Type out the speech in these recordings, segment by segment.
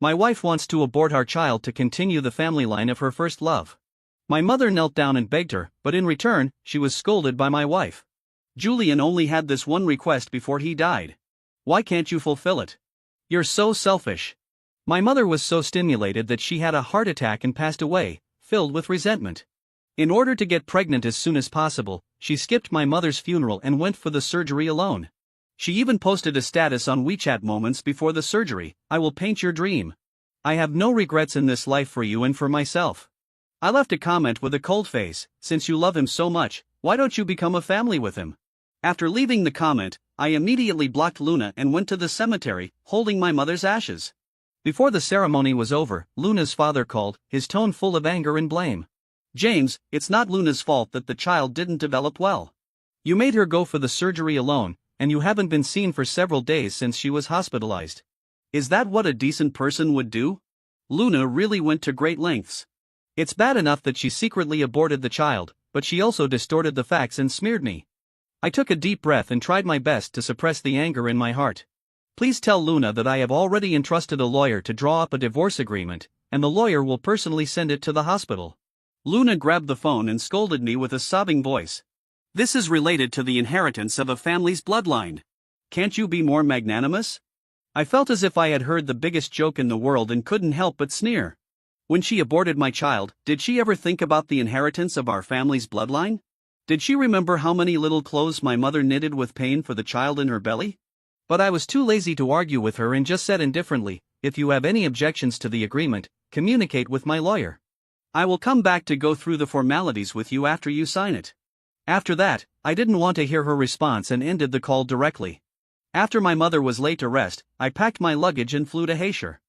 My wife wants to abort our child to continue the family line of her first love. My mother knelt down and begged her, but in return, she was scolded by my wife. Julian only had this one request before he died. Why can't you fulfill it? You're so selfish. My mother was so stimulated that she had a heart attack and passed away, filled with resentment. In order to get pregnant as soon as possible, she skipped my mother's funeral and went for the surgery alone. She even posted a status on WeChat moments before the surgery: "I will paint your dream. I have no regrets in this life for you and for myself." I left a comment with a cold face: "Since you love him so much, why don't you become a family with him?" After leaving the comment, I immediately blocked Luna and went to the cemetery, holding my mother's ashes. Before the ceremony was over, Luna's father called, his tone full of anger and blame. "James, it's not Luna's fault that the child didn't develop well. You made her go for the surgery alone, and you haven't been seen for several days since she was hospitalized. Is that what a decent person would do? Luna really went to great lengths. It's bad enough that she secretly aborted the child, but she also distorted the facts and smeared me." I took a deep breath and tried my best to suppress the anger in my heart. "Please tell Luna that I have already entrusted a lawyer to draw up a divorce agreement, and the lawyer will personally send it to the hospital." Luna grabbed the phone and scolded me with a sobbing voice. "This is related to the inheritance of a family's bloodline. Can't you be more magnanimous?" I felt as if I had heard the biggest joke in the world and couldn't help but sneer. When she aborted my child, did she ever think about the inheritance of our family's bloodline? Did she remember how many little clothes my mother knitted with pain for the child in her belly? But I was too lazy to argue with her and just said indifferently, "If you have any objections to the agreement, communicate with my lawyer. I will come back to go through the formalities with you after you sign it." After that, I didn't want to hear her response and ended the call directly. After my mother was laid to rest, I packed my luggage and flew to Haysher.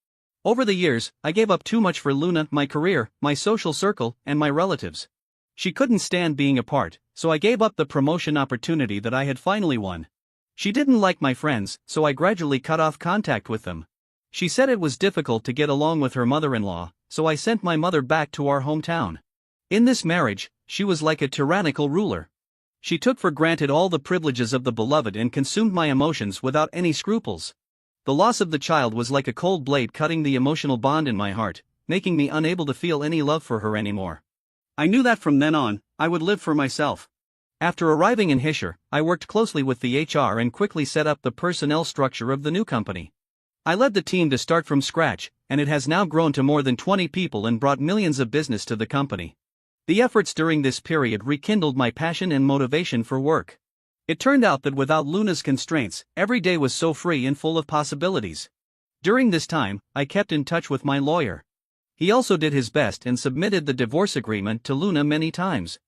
Over the years, I gave up too much for Luna, my career, my social circle, and my relatives. She couldn't stand being apart, so I gave up the promotion opportunity that I had finally won. She didn't like my friends, so I gradually cut off contact with them. She said it was difficult to get along with her mother-in-law, so I sent my mother back to our hometown. In this marriage, she was like a tyrannical ruler. She took for granted all the privileges of the beloved and consumed my emotions without any scruples. The loss of the child was like a cold blade cutting the emotional bond in my heart, making me unable to feel any love for her anymore. I knew that from then on, I would live for myself. After arriving in Haysher, I worked closely with the HR and quickly set up the personnel structure of the new company. I led the team to start from scratch, and it has now grown to more than 20 people and brought millions of business to the company. The efforts during this period rekindled my passion and motivation for work. It turned out that without Luna's constraints, every day was so free and full of possibilities. During this time, I kept in touch with my lawyer. He also did his best and submitted the divorce agreement to Luna many times.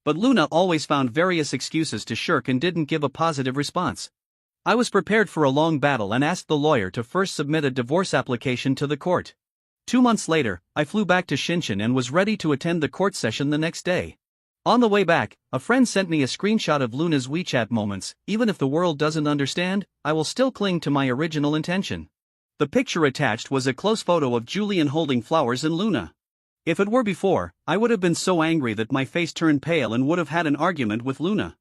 But Luna always found various excuses to shirk and didn't give a positive response. I was prepared for a long battle and asked the lawyer to first submit a divorce application to the court. 2 months later, I flew back to Shinshin and was ready to attend the court session the next day. On the way back, a friend sent me a screenshot of Luna's WeChat moments. "Even if the world doesn't understand, I will still cling to my original intention." The picture attached was a close photo of Julian holding flowers and Luna. If it were before, I would have been so angry that my face turned pale and would have had an argument with Luna.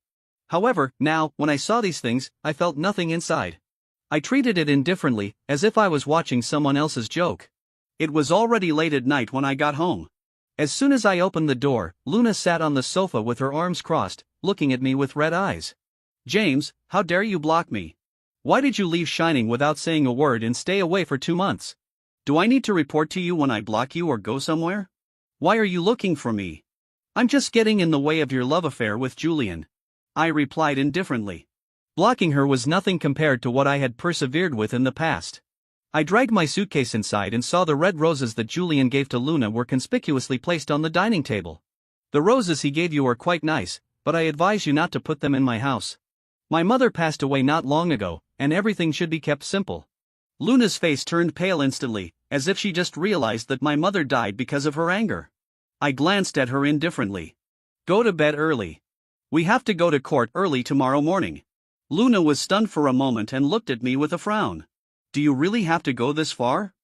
However, now, when I saw these things, I felt nothing inside. I treated it indifferently, as if I was watching someone else's joke. It was already late at night when I got home. As soon as I opened the door, Luna sat on the sofa with her arms crossed, looking at me with red eyes. "James, how dare you block me? Why did you leave Shining without saying a word and stay away for 2 months? Do I need to report to you when I block you or go somewhere? Why are you looking for me? I'm just getting in the way of your love affair with Julian." I replied indifferently. Blocking her was nothing compared to what I had persevered with in the past. I dragged my suitcase inside and saw the red roses that Julian gave to Luna were conspicuously placed on the dining table. "The roses he gave you are quite nice, but I advise you not to put them in my house. My mother passed away not long ago, and everything should be kept simple." Luna's face turned pale instantly, as if she just realized that my mother died because of her anger. I glanced at her indifferently. "Go to bed early. We have to go to court early tomorrow morning." Luna was stunned for a moment and looked at me with a frown. "Do you really have to go this far?"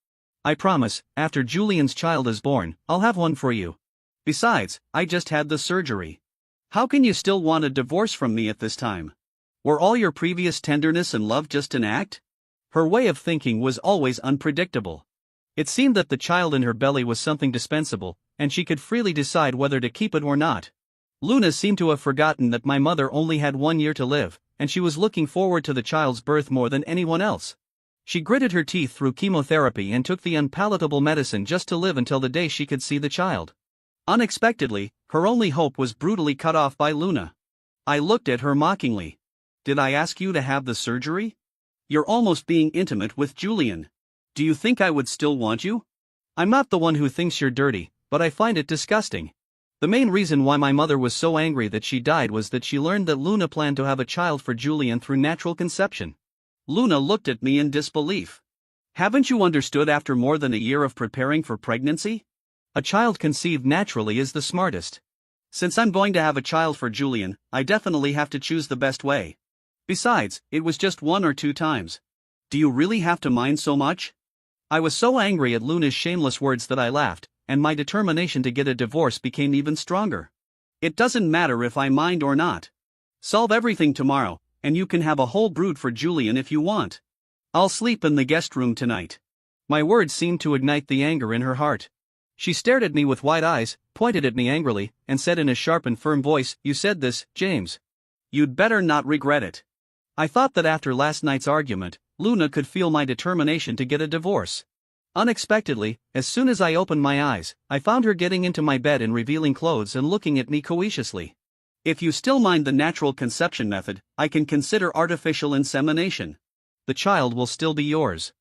"I promise, after Julian's child is born, I'll have one for you. Besides, I just had the surgery. How can you still want a divorce from me at this time? Were all your previous tenderness and love just an act?" Her way of thinking was always unpredictable. It seemed that the child in her belly was something dispensable, and she could freely decide whether to keep it or not. Luna seemed to have forgotten that my mother only had 1 year to live, and she was looking forward to the child's birth more than anyone else. She gritted her teeth through chemotherapy and took the unpalatable medicine just to live until the day she could see the child. Unexpectedly, her only hope was brutally cut off by Luna. I looked at her mockingly. "Did I ask you to have the surgery? You're almost being intimate with Julian. Do you think I would still want you?" "I'm not the one who thinks you're dirty, but I find it disgusting." The main reason why my mother was so angry that she died was that she learned that Luna planned to have a child for Julian through natural conception. Luna looked at me in disbelief. "Haven't you understood after more than a year of preparing for pregnancy? A child conceived naturally is the smartest. Since I'm going to have a child for Julian, I definitely have to choose the best way. Besides, it was just 1 or 2 times. Do you really have to mind so much?" I was so angry at Luna's shameless words that I laughed, and my determination to get a divorce became even stronger. "It doesn't matter if I mind or not. Solve everything tomorrow, and you can have a whole brood for Julian if you want. I'll sleep in the guest room tonight." My words seemed to ignite the anger in her heart. She stared at me with wide eyes, pointed at me angrily, and said in a sharp and firm voice, "You said this, James. You'd better not regret it." I thought that after last night's argument, Luna could feel my determination to get a divorce. Unexpectedly, as soon as I opened my eyes, I found her getting into my bed in revealing clothes and looking at me coquettishly. "If you still mind the natural conception method, I can consider artificial insemination. The child will still be yours."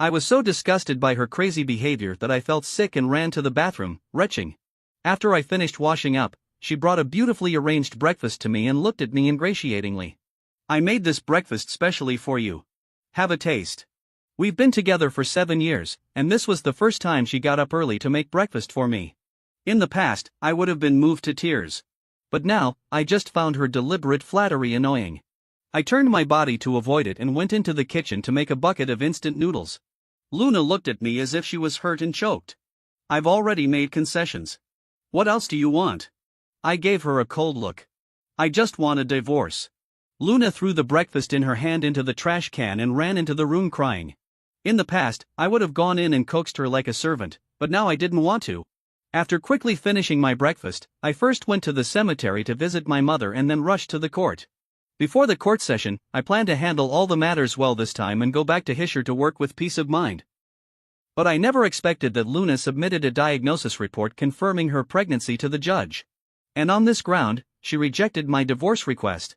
I was so disgusted by her crazy behavior that I felt sick and ran to the bathroom, retching. After I finished washing up, she brought a beautifully arranged breakfast to me and looked at me ingratiatingly. "I made this breakfast specially for you. Have a taste." We've been together for 7 years, and this was the first time she got up early to make breakfast for me. In the past, I would have been moved to tears. But now, I just found her deliberate flattery annoying. I turned my body to avoid it and went into the kitchen to make a bucket of instant noodles. Luna looked at me as if she was hurt and choked. "I've already made concessions. What else do you want?" I gave her a cold look. "I just want a divorce." Luna threw the breakfast in her hand into the trash can and ran into the room crying. In the past, I would have gone in and coaxed her like a servant, but now I didn't want to. After quickly finishing my breakfast, I first went to the cemetery to visit my mother and then rushed to the court. Before the court session, I planned to handle all the matters well this time and go back to Hisher to work with peace of mind. But I never expected that Luna submitted a diagnosis report confirming her pregnancy to the judge. And on this ground, she rejected my divorce request.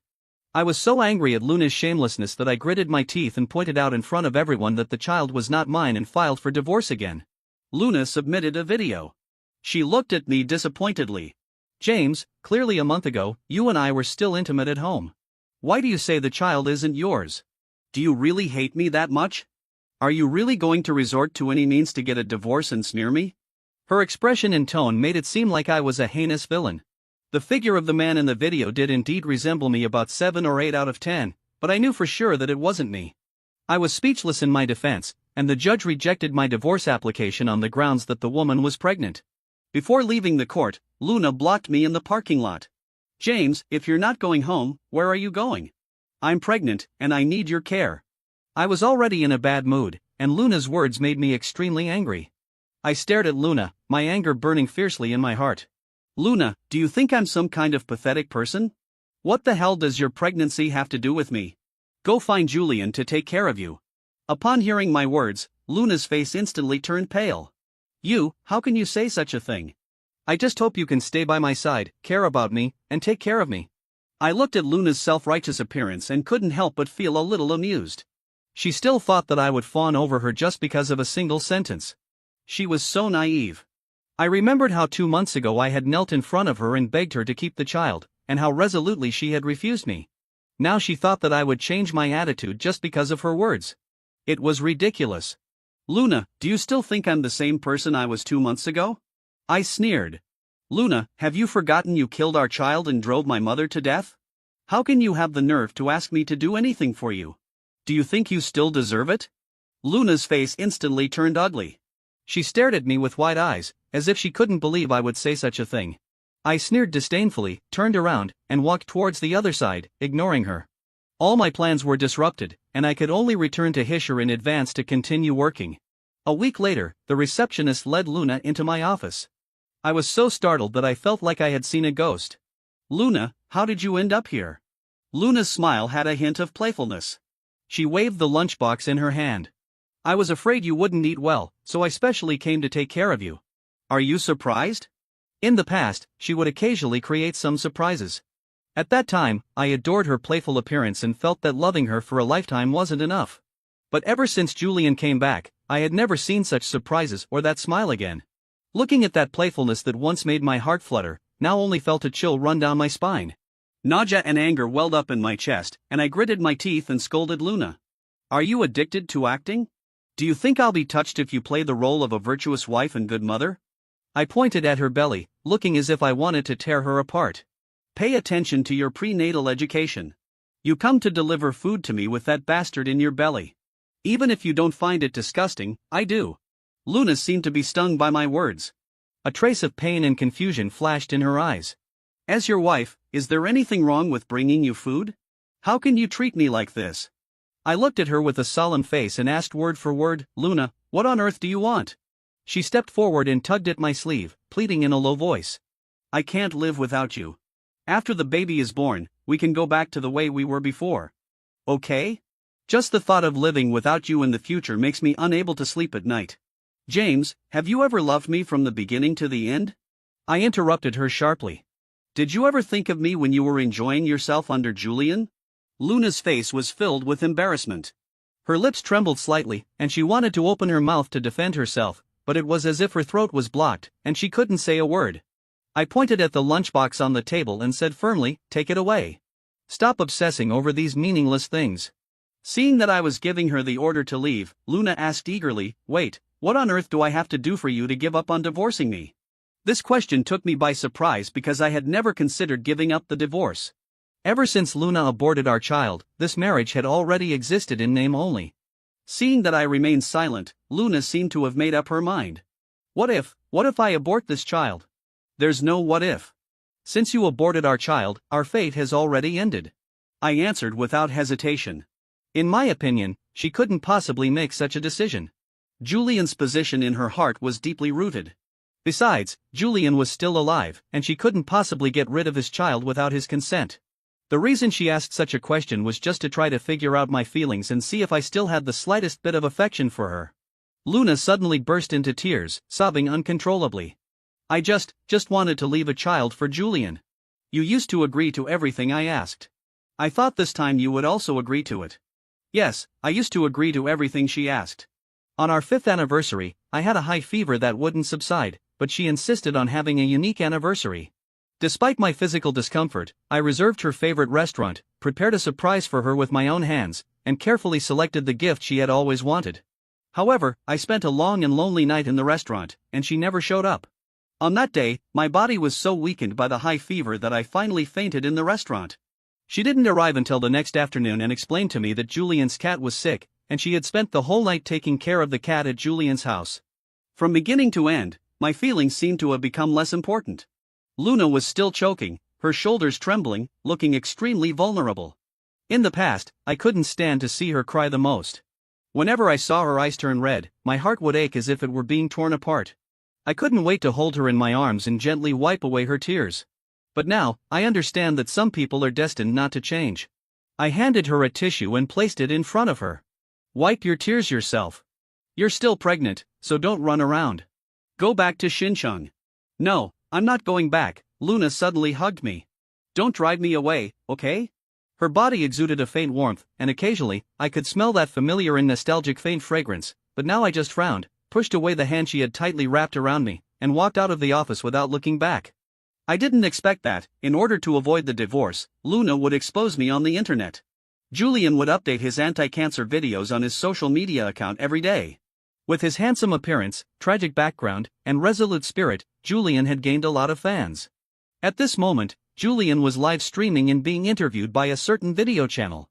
I was so angry at Luna's shamelessness that I gritted my teeth and pointed out in front of everyone that the child was not mine and filed for divorce again. Luna submitted a video. She looked at me disappointedly. "James, clearly a month ago, you and I were still intimate at home. Why do you say the child isn't yours? Do you really hate me that much? Are you really going to resort to any means to get a divorce and smear me?" Her expression and tone made it seem like I was a heinous villain. The figure of the man in the video did indeed resemble me about 7 or 8 out of 10, but I knew for sure that it wasn't me. I was speechless in my defense, and the judge rejected my divorce application on the grounds that the woman was pregnant. Before leaving the court, Luna blocked me in the parking lot. "James, if you're not going home, where are you going? I'm pregnant, and I need your care." I was already in a bad mood, and Luna's words made me extremely angry. I stared at Luna, my anger burning fiercely in my heart. "Luna, do you think I'm some kind of pathetic person? What the hell does your pregnancy have to do with me? Go find Julian to take care of you." Upon hearing my words, Luna's face instantly turned pale. How can you say such a thing? I just hope you can stay by my side, care about me, and take care of me." I looked at Luna's self-righteous appearance and couldn't help but feel a little amused. She still thought that I would fawn over her just because of a single sentence. She was so naive. I remembered how 2 months ago I had knelt in front of her and begged her to keep the child, and how resolutely she had refused me. Now she thought that I would change my attitude just because of her words. It was ridiculous. "Luna, do you still think I'm the same person I was 2 months ago?" I sneered. "Luna, have you forgotten you killed our child and drove my mother to death? How can you have the nerve to ask me to do anything for you? Do you think you still deserve it?" Luna's face instantly turned ugly. She stared at me with wide eyes, as if she couldn't believe I would say such a thing. I sneered disdainfully, turned around, and walked towards the other side, ignoring her. All my plans were disrupted, and I could only return to Hisher in advance to continue working. A week later, the receptionist led Luna into my office. I was so startled that I felt like I had seen a ghost. "Luna, how did you end up here?" Luna's smile had a hint of playfulness. She waved the lunchbox in her hand. "I was afraid you wouldn't eat well, so I specially came to take care of you. Are you surprised?" In the past, she would occasionally create some surprises. At that time, I adored her playful appearance and felt that loving her for a lifetime wasn't enough. But ever since Julian came back, I had never seen such surprises or that smile again. Looking at that playfulness that once made my heart flutter, now only felt a chill run down my spine. Nausea and anger welled up in my chest, and I gritted my teeth and scolded Luna. "Are you addicted to acting? Do you think I'll be touched if you play the role of a virtuous wife and good mother?" I pointed at her belly, looking as if I wanted to tear her apart. "Pay attention to your prenatal education. You come to deliver food to me with that bastard in your belly. Even if you don't find it disgusting, I do." Luna seemed to be stung by my words. A trace of pain and confusion flashed in her eyes. "As your wife, is there anything wrong with bringing you food? How can you treat me like this?" I looked at her with a solemn face and asked word for word, "Luna, what on earth do you want?" She stepped forward and tugged at my sleeve, pleading in a low voice. "I can't live without you. After the baby is born, we can go back to the way we were before. Okay? Just the thought of living without you in the future makes me unable to sleep at night. James, have you ever loved me from the beginning to the end?" I interrupted her sharply. "Did you ever think of me when you were enjoying yourself under Julian?" Luna's face was filled with embarrassment. Her lips trembled slightly, and she wanted to open her mouth to defend herself, but it was as if her throat was blocked, and she couldn't say a word. I pointed at the lunchbox on the table and said firmly, "Take it away. Stop obsessing over these meaningless things." Seeing that I was giving her the order to leave, Luna asked eagerly, "Wait, what on earth do I have to do for you to give up on divorcing me?" This question took me by surprise because I had never considered giving up the divorce. Ever since Luna aborted our child, this marriage had already existed in name only. Seeing that I remained silent, Luna seemed to have made up her mind. What if I abort this child?" "There's no what if. Since you aborted our child, our fate has already ended," I answered without hesitation. In my opinion, she couldn't possibly make such a decision. Julian's position in her heart was deeply rooted. Besides, Julian was still alive, and she couldn't possibly get rid of his child without his consent. The reason she asked such a question was just to try to figure out my feelings and see if I still had the slightest bit of affection for her. Luna suddenly burst into tears, sobbing uncontrollably. "I just wanted to leave a child for Julian. You used to agree to everything I asked. I thought this time you would also agree to it." "Yes, I used to agree to everything she asked. On our 5th anniversary, I had a high fever that wouldn't subside, but she insisted on having a unique anniversary. Despite my physical discomfort, I reserved her favorite restaurant, prepared a surprise for her with my own hands, and carefully selected the gift she had always wanted. However, I spent a long and lonely night in the restaurant, and she never showed up. On that day, my body was so weakened by the high fever that I finally fainted in the restaurant. She didn't arrive until the next afternoon and explained to me that Julian's cat was sick, and she had spent the whole night taking care of the cat at Julian's house. From beginning to end, my feelings seemed to have become less important. Luna was still choking, her shoulders trembling, looking extremely vulnerable. In the past, I couldn't stand to see her cry the most. Whenever I saw her eyes turn red, my heart would ache as if it were being torn apart. I couldn't wait to hold her in my arms and gently wipe away her tears. But now, I understand that some people are destined not to change. I handed her a tissue and placed it in front of her. "Wipe your tears yourself. You're still pregnant, so don't run around. Go back to Xinjiang." "No, I'm not going back," Luna suddenly hugged me. "Don't drive me away, okay?" Her body exuded a faint warmth, and occasionally, I could smell that familiar and nostalgic faint fragrance, but now I just frowned, pushed away the hand she had tightly wrapped around me, and walked out of the office without looking back. I didn't expect that, in order to avoid the divorce, Luna would expose me on the internet. Julian would update his anti-cancer videos on his social media account every day. With his handsome appearance, tragic background, and resolute spirit, Julian had gained a lot of fans. At this moment, Julian was live streaming and being interviewed by a certain video channel.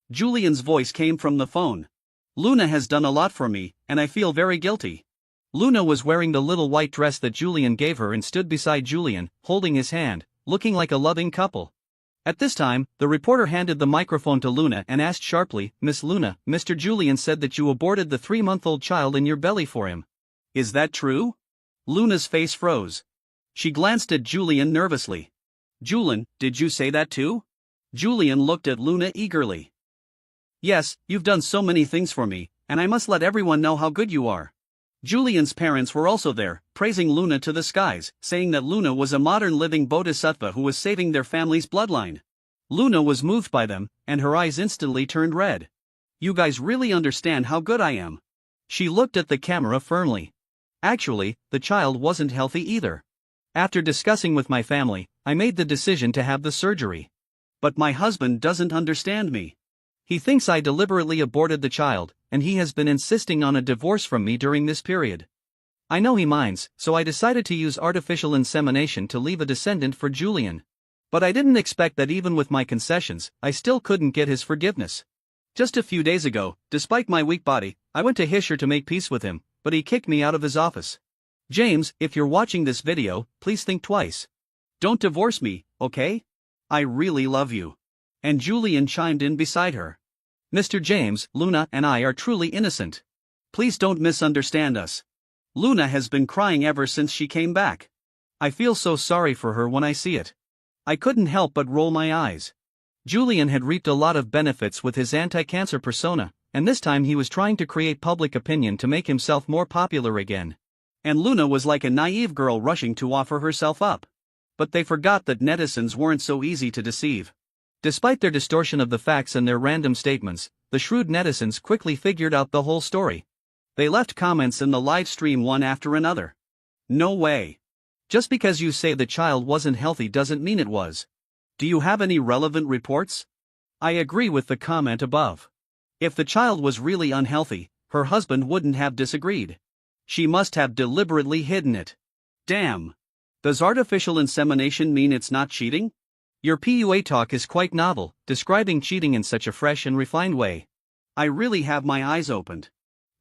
Julian's voice came from the phone. "Luna has done a lot for me, and I feel very guilty." Luna was wearing the little white dress that Julian gave her and stood beside Julian, holding his hand, looking like a loving couple. At this time, the reporter handed the microphone to Luna and asked sharply, "Miss Luna, Mr. Julian said that you aborted the 3-month-old child in your belly for him. Is that true?" Luna's face froze. She glanced at Julian nervously. "Julian, did you say that too?" Julian looked at Luna eagerly. "Yes, you've done so many things for me, and I must let everyone know how good you are." Julian's parents were also there, praising Luna to the skies, saying that Luna was a modern living bodhisattva who was saving their family's bloodline. Luna was moved by them, and her eyes instantly turned red. "You guys really understand how good I am." She looked at the camera firmly. "Actually, the child wasn't healthy either. After discussing with my family, I made the decision to have the surgery. But my husband doesn't understand me. He thinks I deliberately aborted the child, and he has been insisting on a divorce from me during this period. I know he minds, so I decided to use artificial insemination to leave a descendant for Julian. But I didn't expect that even with my concessions, I still couldn't get his forgiveness. Just a few days ago, despite my weak body, I went to Hisher to make peace with him, but he kicked me out of his office. James, if you're watching this video, please think twice. Don't divorce me, okay? I really love you." And Julian chimed in beside her. "Mr. James, Luna and I are truly innocent. Please don't misunderstand us. Luna has been crying ever since she came back. I feel so sorry for her when I see it. I couldn't help but roll my eyes." Julian had reaped a lot of benefits with his anti-cancer persona, and this time he was trying to create public opinion to make himself more popular again. And Luna was like a naive girl rushing to offer herself up. But they forgot that netizens weren't so easy to deceive. Despite their distortion of the facts and their random statements, the shrewd netizens quickly figured out the whole story. They left comments in the live stream one after another. "No way. Just because you say the child wasn't healthy doesn't mean it was. Do you have any relevant reports? I agree with the comment above. If the child was really unhealthy, her husband wouldn't have disagreed. She must have deliberately hidden it. Damn. Does artificial insemination mean it's not cheating? Your PUA talk is quite novel, describing cheating in such a fresh and refined way. I really have my eyes opened."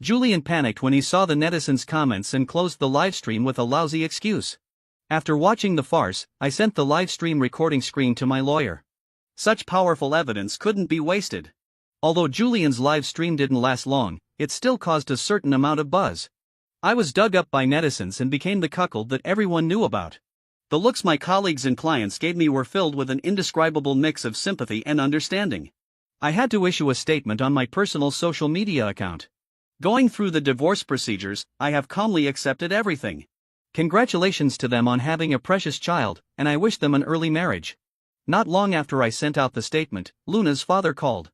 Julian panicked when he saw the netizens' comments and closed the livestream with a lousy excuse. "After watching the farce, I sent the livestream recording screen to my lawyer. Such powerful evidence couldn't be wasted." Although Julian's live stream didn't last long, it still caused a certain amount of buzz. I was dug up by netizens and became the cuckold that everyone knew about. The looks my colleagues and clients gave me were filled with an indescribable mix of sympathy and understanding. I had to issue a statement on my personal social media account. Going through the divorce procedures, I have calmly accepted everything. Congratulations to them on having a precious child, and I wish them an early marriage. Not long after I sent out the statement, Luna's father called.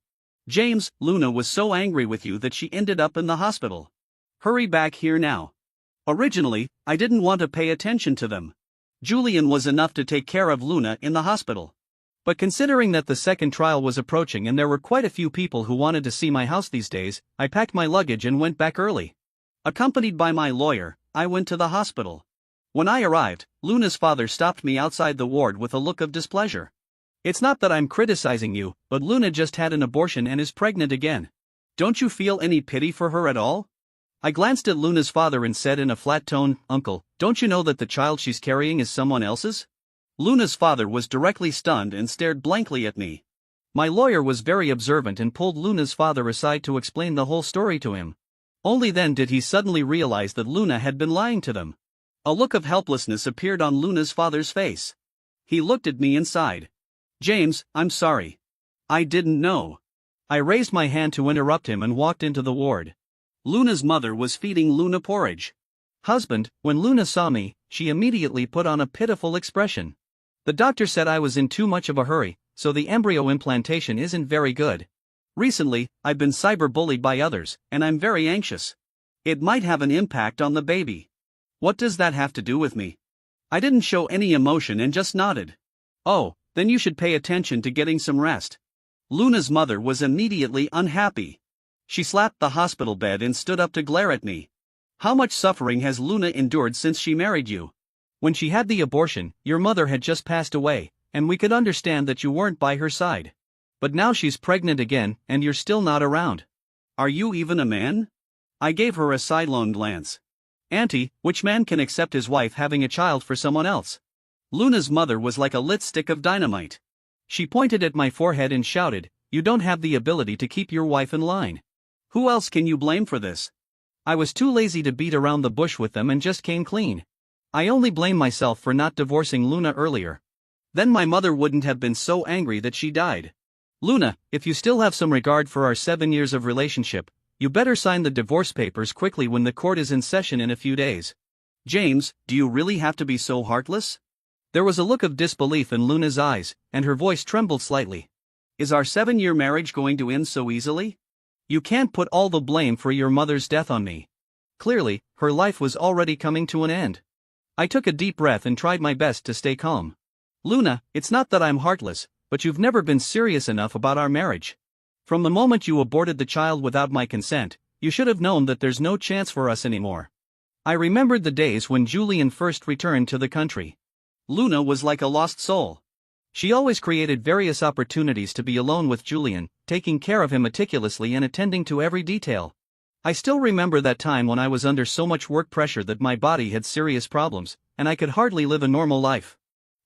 "James, Luna was so angry with you that she ended up in the hospital. Hurry back here now. Originally, I didn't want to pay attention to them. Julian was enough to take care of Luna in the hospital. But considering that the second trial was approaching and there were quite a few people who wanted to see my house these days, I packed my luggage and went back early. Accompanied by my lawyer, I went to the hospital. When I arrived, Luna's father stopped me outside the ward with a look of displeasure. It's not that I'm criticizing you, but Luna just had an abortion and is pregnant again. Don't you feel any pity for her at all?" I glanced at Luna's father and said in a flat tone, "Uncle, don't you know that the child she's carrying is someone else's?" Luna's father was directly stunned and stared blankly at me. My lawyer was very observant and pulled Luna's father aside to explain the whole story to him. Only then did he suddenly realize that Luna had been lying to them. A look of helplessness appeared on Luna's father's face. He looked at me and sighed. "James, I'm sorry. I didn't know." I raised my hand to interrupt him and walked into the ward. Luna's mother was feeding Luna porridge. "Husband, when Luna saw me, she immediately put on a pitiful expression. The doctor said I was in too much of a hurry, so the embryo implantation isn't very good. Recently, I've been cyberbullied by others, and I'm very anxious. It might have an impact on the baby." "What does that have to do with me?" I didn't show any emotion and just nodded. "Oh, then you should pay attention to getting some rest." Luna's mother was immediately unhappy. She slapped the hospital bed and stood up to glare at me. "How much suffering has Luna endured since she married you? When she had the abortion, your mother had just passed away, and we could understand that you weren't by her side. But now she's pregnant again, and you're still not around. Are you even a man?" I gave her a sidelong glance. "Auntie, which man can accept his wife having a child for someone else?" Luna's mother was like a lit stick of dynamite. She pointed at my forehead and shouted, "You don't have the ability to keep your wife in line. Who else can you blame for this?" I was too lazy to beat around the bush with them and just came clean. I only blame myself for not divorcing Luna earlier. Then my mother wouldn't have been so angry that she died. "Luna, if you still have some regard for our 7 years of relationship, you better sign the divorce papers quickly when the court is in session in a few days." "James, do you really have to be so heartless?" There was a look of disbelief in Luna's eyes, and her voice trembled slightly. "Is our 7-year marriage going to end so easily? You can't put all the blame for your mother's death on me." Clearly, her life was already coming to an end. I took a deep breath and tried my best to stay calm. "Luna, it's not that I'm heartless, but you've never been serious enough about our marriage. From the moment you aborted the child without my consent, you should have known that there's no chance for us anymore." I remembered the days when Julian first returned to the country. Luna was like a lost soul. She always created various opportunities to be alone with Julian, taking care of him meticulously and attending to every detail. I still remember that time when I was under so much work pressure that my body had serious problems, and I could hardly live a normal life.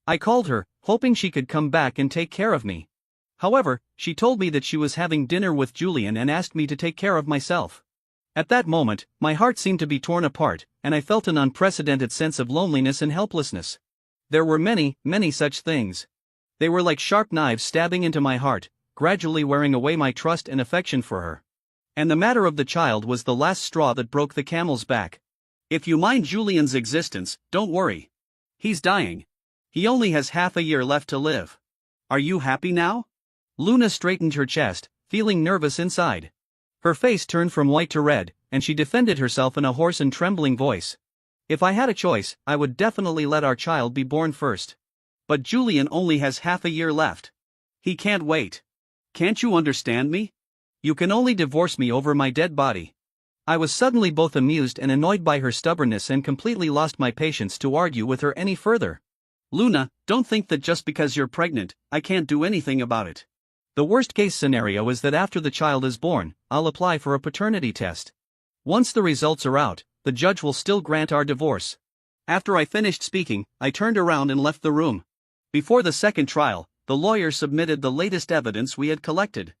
I called her, hoping she could come back and take care of me. However, she told me that she was having dinner with Julian and asked me to take care of myself. At that moment, my heart seemed to be torn apart, and I felt an unprecedented sense of loneliness and helplessness. There were many, many such things. They were like sharp knives stabbing into my heart, gradually wearing away my trust and affection for her. And the matter of the child was the last straw that broke the camel's back. "If you mind Julian's existence, don't worry. He's dying. He only has half a year left to live. Are you happy now?" Luna straightened her chest, feeling nervous inside. Her face turned from white to red, and she defended herself in a hoarse and trembling voice. "If I had a choice, I would definitely let our child be born first. But Julian only has half a year left. He can't wait. Can't you understand me? You can only divorce me over my dead body." I was suddenly both amused and annoyed by her stubbornness and completely lost my patience to argue with her any further. "Luna, don't think that just because you're pregnant, I can't do anything about it. The worst-case scenario is that after the child is born, I'll apply for a paternity test. Once the results are out, the judge will still grant our divorce." After I finished speaking, I turned around and left the room. Before the second trial, the lawyer submitted the latest evidence we had collected.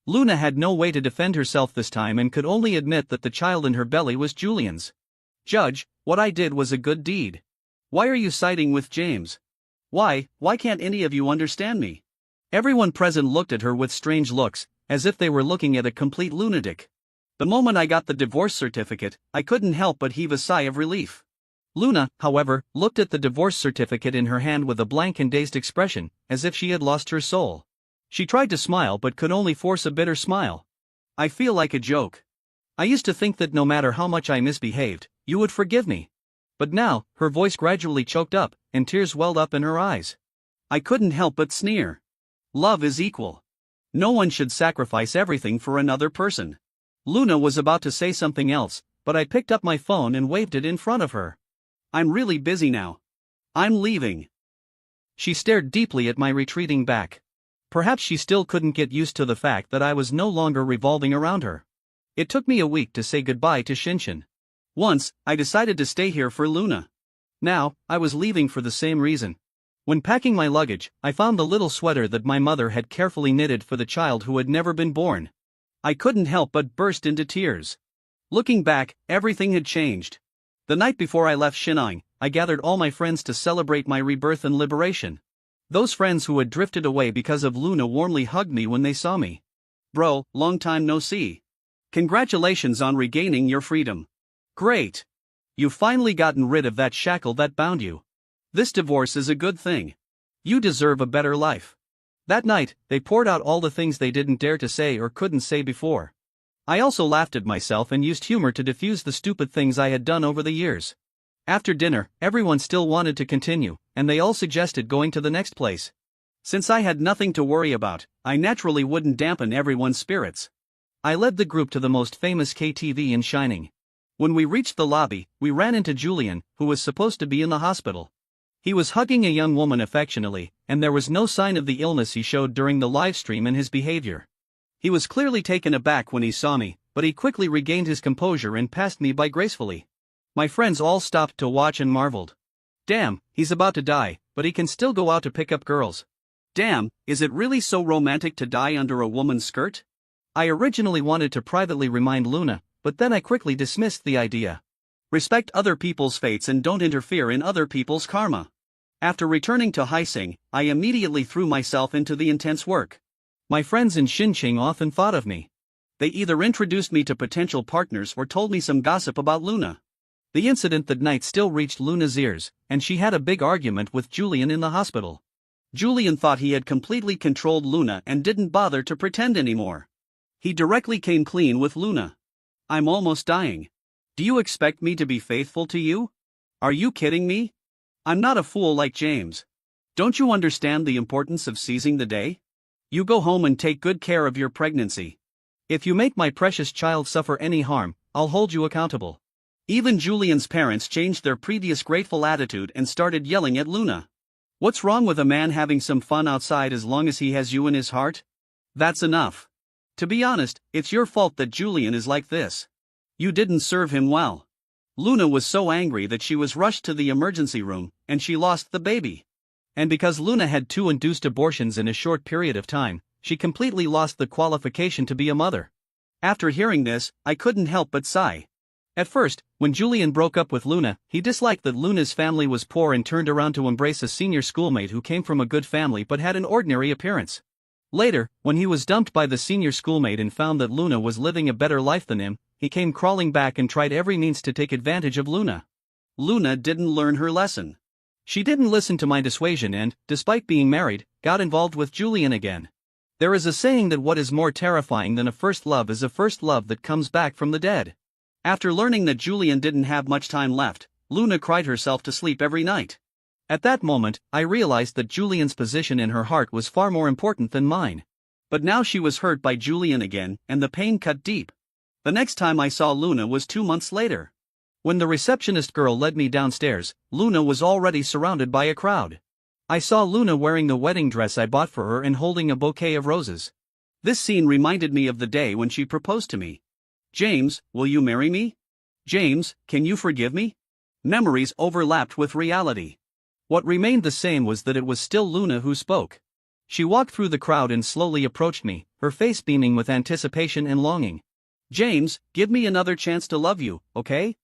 Luna had no way to defend herself this time and could only admit that the child in her belly was Julian's. "Judge, what I did was a good deed. Why are you siding with James? Why can't any of you understand me?" Everyone present looked at her with strange looks, as if they were looking at a complete lunatic. The moment I got the divorce certificate, I couldn't help but heave a sigh of relief. Luna, however, looked at the divorce certificate in her hand with a blank and dazed expression, as if she had lost her soul. She tried to smile but could only force a bitter smile. "I feel like a joke. I used to think that no matter how much I misbehaved, you would forgive me. But now," her voice gradually choked up, and tears welled up in her eyes. "I couldn't help but sneer. Love is equal. No one should sacrifice everything for another person." Luna was about to say something else, but I picked up my phone and waved it in front of her. "I'm really busy now. I'm leaving." She stared deeply at my retreating back. Perhaps she still couldn't get used to the fact that I was no longer revolving around her. It took me a week to say goodbye to Shinshin. Once, I decided to stay here for Luna. Now, I was leaving for the same reason. When packing my luggage, I found the little sweater that my mother had carefully knitted for the child who had never been born. I couldn't help but burst into tears. Looking back, everything had changed. The night before I left Shinang, I gathered all my friends to celebrate my rebirth and liberation. Those friends who had drifted away because of Luna warmly hugged me when they saw me. "Bro, long time no see. Congratulations on regaining your freedom. Great. You've finally gotten rid of that shackle that bound you. This divorce is a good thing. You deserve a better life." That night, they poured out all the things they didn't dare to say or couldn't say before. I also laughed at myself and used humor to diffuse the stupid things I had done over the years. After dinner, everyone still wanted to continue, and they all suggested going to the next place. Since I had nothing to worry about, I naturally wouldn't dampen everyone's spirits. I led the group to the most famous KTV in Shining. When we reached the lobby, we ran into Julian, who was supposed to be in the hospital. He was hugging a young woman affectionately, and there was no sign of the illness he showed during the live stream in his behavior. He was clearly taken aback when he saw me, but he quickly regained his composure and passed me by gracefully. My friends all stopped to watch and marveled. "Damn, he's about to die, but he can still go out to pick up girls. Damn, is it really so romantic to die under a woman's skirt? I originally wanted to privately remind Luna, but then I quickly dismissed the idea. Respect other people's fates and don't interfere in other people's karma. After returning to Haising, I immediately threw myself into the intense work. My friends in Xinqing often thought of me. They either introduced me to potential partners or told me some gossip about Luna. The incident that night still reached Luna's ears, and she had a big argument with Julian in the hospital. Julian thought he had completely controlled Luna and didn't bother to pretend anymore. He directly came clean with Luna. I'm almost dying. Do you expect me to be faithful to you? Are you kidding me? I'm not a fool like James. Don't you understand the importance of seizing the day? You go home and take good care of your pregnancy. If you make my precious child suffer any harm, I'll hold you accountable. Even Julian's parents changed their previous grateful attitude and started yelling at Luna. What's wrong with a man having some fun outside as long as he has you in his heart? That's enough. To be honest, it's your fault that Julian is like this. You didn't serve him well. Luna was so angry that she was rushed to the emergency room, and she lost the baby. And because Luna had 2 induced abortions in a short period of time, she completely lost the qualification to be a mother. After hearing this, I couldn't help but sigh. At first, when Julian broke up with Luna, he disliked that Luna's family was poor and turned around to embrace a senior schoolmate who came from a good family but had an ordinary appearance. Later, when he was dumped by the senior schoolmate and found that Luna was living a better life than him, he came crawling back and tried every means to take advantage of Luna. Luna didn't learn her lesson. She didn't listen to my dissuasion and, despite being married, got involved with Julian again. There is a saying that what is more terrifying than a first love is a first love that comes back from the dead. After learning that Julian didn't have much time left, Luna cried herself to sleep every night. At that moment, I realized that Julian's position in her heart was far more important than mine. But now she was hurt by Julian again, and the pain cut deep. The next time I saw Luna was 2 months later. When the receptionist girl led me downstairs, Luna was already surrounded by a crowd. I saw Luna wearing the wedding dress I bought for her and holding a bouquet of roses. This scene reminded me of the day when she proposed to me. James, will you marry me? James, can you forgive me? Memories overlapped with reality. What remained the same was that it was still Luna who spoke. She walked through the crowd and slowly approached me, her face beaming with anticipation and longing. James, give me another chance to love you, okay?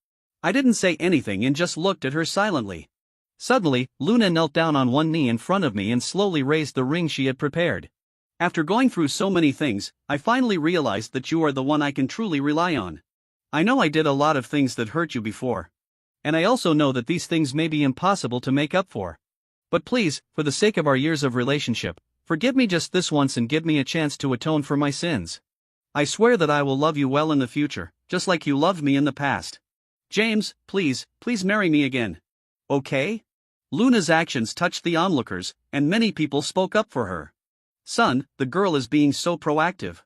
I didn't say anything and just looked at her silently. Suddenly, Luna knelt down on one knee in front of me and slowly raised the ring she had prepared. After going through so many things, I finally realized that you are the one I can truly rely on. I know I did a lot of things that hurt you before. And I also know that these things may be impossible to make up for. But please, for the sake of our years of relationship, forgive me just this once and give me a chance to atone for my sins. I swear that I will love you well in the future, just like you loved me in the past. James, please marry me again. Okay? Luna's actions touched the onlookers, and many people spoke up for her. Son, the girl is being so proactive.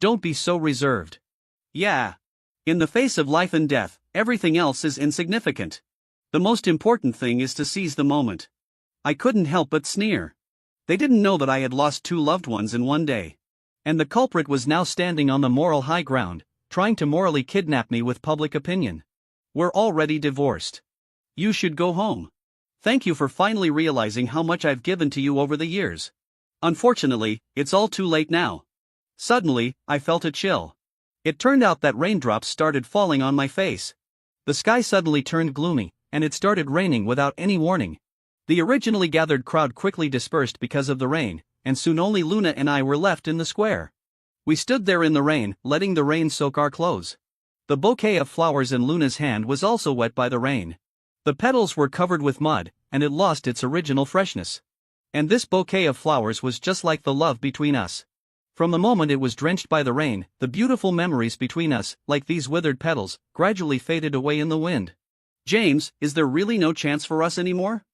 Don't be so reserved. Yeah. In the face of life and death, everything else is insignificant. The most important thing is to seize the moment. I couldn't help but sneer. They didn't know that I had lost 2 loved ones in one day. And the culprit was now standing on the moral high ground, trying to morally kidnap me with public opinion. We're already divorced. You should go home. Thank you for finally realizing how much I've given to you over the years. Unfortunately, it's all too late now. Suddenly, I felt a chill. It turned out that raindrops started falling on my face. The sky suddenly turned gloomy, and it started raining without any warning. The originally gathered crowd quickly dispersed because of the rain, and soon only Luna and I were left in the square. We stood there in the rain, letting the rain soak our clothes. The bouquet of flowers in Luna's hand was also wet by the rain. The petals were covered with mud, and it lost its original freshness. And this bouquet of flowers was just like the love between us. From the moment it was drenched by the rain, the beautiful memories between us, like these withered petals, gradually faded away in the wind. James, is there really no chance for us anymore?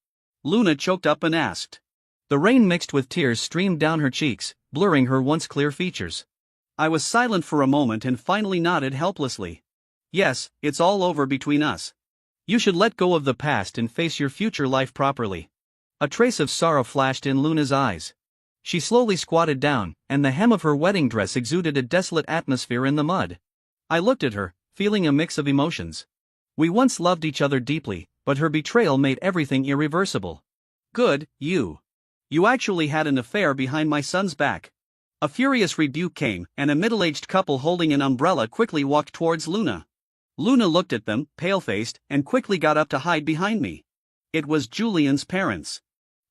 Luna choked up and asked. The rain mixed with tears streamed down her cheeks, blurring her once clear features. I was silent for a moment and finally nodded helplessly. Yes, it's all over between us. You should let go of the past and face your future life properly. A trace of sorrow flashed in Luna's eyes. She slowly squatted down, and the hem of her wedding dress exuded a desolate atmosphere in the mud. I looked at her, feeling a mix of emotions. We once loved each other deeply, but her betrayal made everything irreversible. Good, you. You actually had an affair behind my son's back." A furious rebuke came, and a middle-aged couple holding an umbrella quickly walked towards Luna. Luna looked at them, pale-faced, and quickly got up to hide behind me. It was Julian's parents.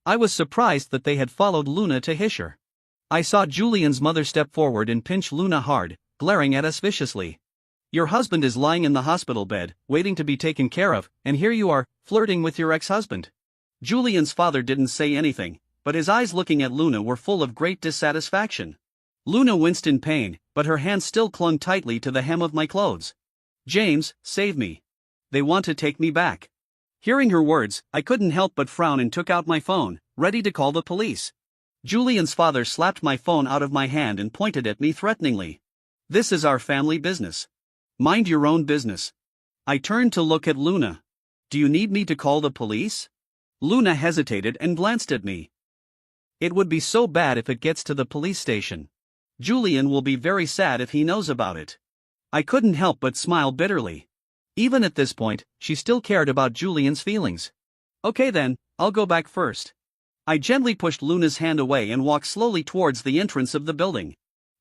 I was surprised that they had followed Luna to hiss her. I saw Julian's mother step forward and pinch Luna hard, glaring at us viciously. "Your husband is lying in the hospital bed, waiting to be taken care of, and here you are, flirting with your ex-husband." Julian's father didn't say anything, but his eyes looking at Luna were full of great dissatisfaction. Luna winced in pain, but her hand still clung tightly to the hem of my clothes. "James, save me. They want to take me back." Hearing her words, I couldn't help but frown and took out my phone, ready to call the police. Julian's father slapped my phone out of my hand and pointed at me threateningly. "This is our family business. Mind your own business." I turned to look at Luna. "Do you need me to call the police?" Luna hesitated and glanced at me. "It would be so bad if it gets to the police station. Julian will be very sad if he knows about it." I couldn't help but smile bitterly. Even at this point, she still cared about Julian's feelings. "Okay then, I'll go back first." I gently pushed Luna's hand away and walked slowly towards the entrance of the building.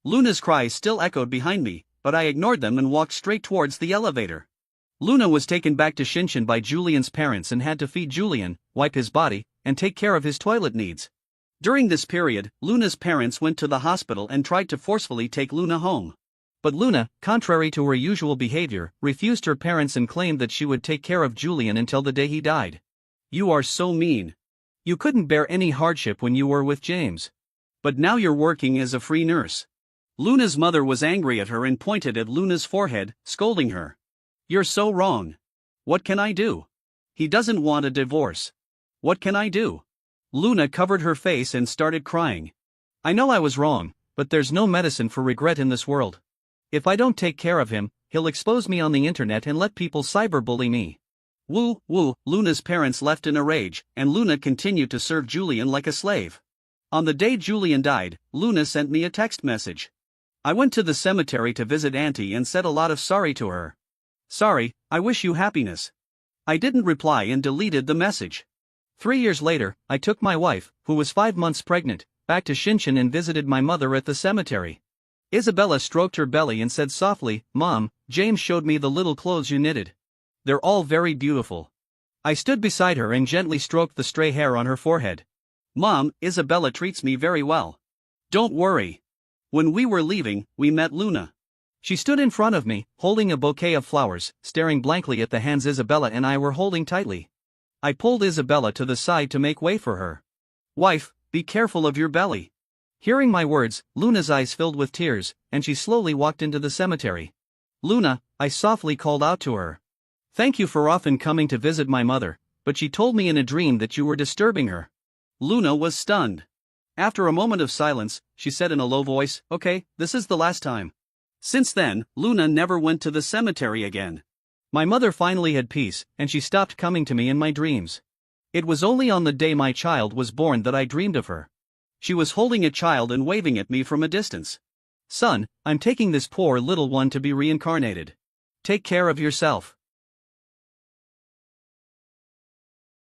Luna's cries still echoed behind me, but I ignored them and walked straight towards the elevator. Luna was taken back to Shinshin by Julian's parents and had to feed Julian, wipe his body, and take care of his toilet needs. During this period, Luna's parents went to the hospital and tried to forcefully take Luna home. But Luna, contrary to her usual behavior, refused her parents and claimed that she would take care of Julian until the day he died. "You are so mean. You couldn't bear any hardship when you were with James. But now you're working as a free nurse." Luna's mother was angry at her and pointed at Luna's forehead, scolding her. "You're so wrong. What can I do? He doesn't want a divorce. What can I do?" Luna covered her face and started crying. "I know I was wrong, but there's no medicine for regret in this world. If I don't take care of him, he'll expose me on the internet and let people cyberbully me." Woo, woo, Luna's parents left in a rage, and Luna continued to serve Julian like a slave. On the day Julian died, Luna sent me a text message. I went to the cemetery to visit Auntie and said a lot of sorry to her. "Sorry, I wish you happiness." I didn't reply and deleted the message. 3 years later, I took my wife, who was 5 months pregnant, back to Shinshin and visited my mother at the cemetery. Isabella stroked her belly and said softly, "Mom, James showed me the little clothes you knitted. They're all very beautiful." I stood beside her and gently stroked the stray hair on her forehead. "Mom, Isabella treats me very well. Don't worry." When we were leaving, we met Luna. She stood in front of me, holding a bouquet of flowers, staring blankly at the hands Isabella and I were holding tightly. I pulled Isabella to the side to make way for her. "Wife, be careful of your belly." Hearing my words, Luna's eyes filled with tears, and she slowly walked into the cemetery. "Luna," I softly called out to her. "Thank you for often coming to visit my mother, but she told me in a dream that you were disturbing her." Luna was stunned. After a moment of silence, she said in a low voice, "Okay, this is the last time." Since then, Luna never went to the cemetery again. My mother finally had peace, and she stopped coming to me in my dreams. It was only on the day my child was born that I dreamed of her. She was holding a child and waving at me from a distance. "Son, I'm taking this poor little one to be reincarnated. Take care of yourself."